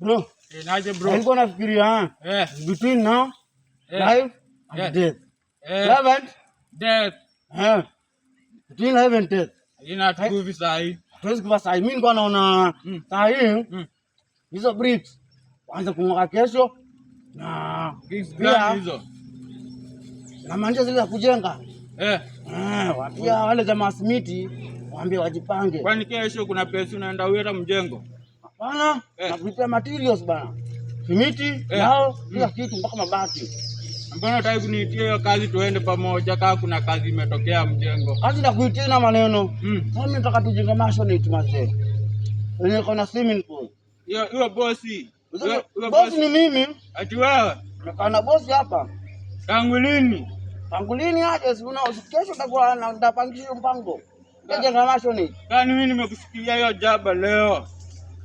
Bro. Naje bro. Nilikuwa nafikiria between now life and death. Life and death. Between life and death. Ina tukuvi sahi. Tuwezi kuva sahi. Mimi nilikuwa naona sahi hizo bricks waanze kung'oka kesho na bricks gani hizo? Na manja zile za kujenga. Wapia wale jamaa simiti waambie wajipange. Kwani kesho kuna pesa unaenda uweta mjengo? Hapana, nakuletea materials bana. Simiti, nao, kila kitu mpaka mabati. Mbona unataka kuniitia hiyo kazi tuende pamoja kama kuna kazi imetokea mjengo? Kazi na kuitia na maneno. Mimi nataka tujenge mashonite mazee. Wenye kuna swimming pool. Hiyo bosi. Bosi ni mimi. Ati wewe? Kana bosi hapa. Tangu lini? Tangu lini aje? Si una kesho nitakuwa ndapangisha mpango. Tujenga mashonite. Kwani mimi nimekusikia hiyo jaba leo?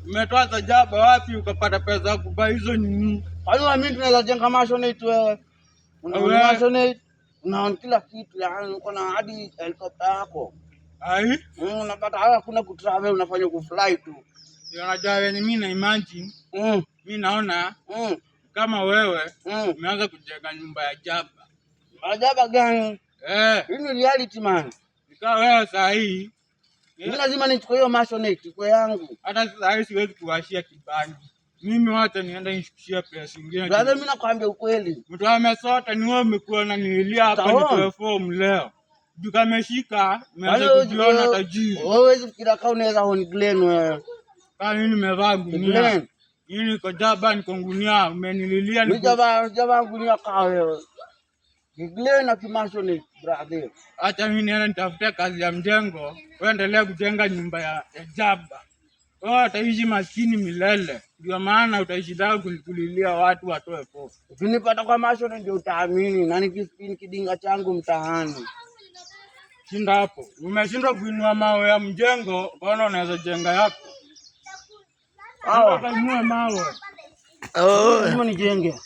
Umetoa za jaba wapi ukapata pesa ya kubai hizo nini? Kwa hiyo mimi tunaweza jenga mashonite wewe. Una mashonite, una kila kitu, yaani uko na hadi helicopter yako. Ai? Unapata haya kuna kutravel unafanya kufly tu. Unajua wewe mimi na imagine. Mimi naona kama wewe umeanza kujenga nyumba ya jaba. Jaba gani? Hii ni reality man. Ikawa wewe sahi. Mimi lazima nichukue hiyo mashonite kwa yangu. Hata sahi siwezi kuwashia kibani. Mimi wacha nienda nishukishia pesa nyingine. Brother, mimi nakwambia ukweli. Mtu amesota ni wewe umekuwa unanilia hapa nitoe form leo. Duka ameshika, umeanza kujiona tajiri. Wewe huwezi fikira kama unaweza honi Glen wewe. Kama mimi nimevaa gunia. Hii niko jaba niko gunia, umenililia ni jaba gunia kwa wewe. Glen na kimashonite brother. Acha mimi niende nitafuta kazi ya mjengo, wewe endelea kujenga nyumba ya jaba. Wewe utaishi maskini milele. Ndio maana utaishi dawa kulilia watu watoe pofu. Ukinipata kwa mashonite ndio utaamini na nikispin kidinga changu mtaani. Shinda hapo. Umeshindwa kuinua mawe ya mjengo, mbona unaweza jenga yako? Hawa kainua mawe. Lazima nijenge.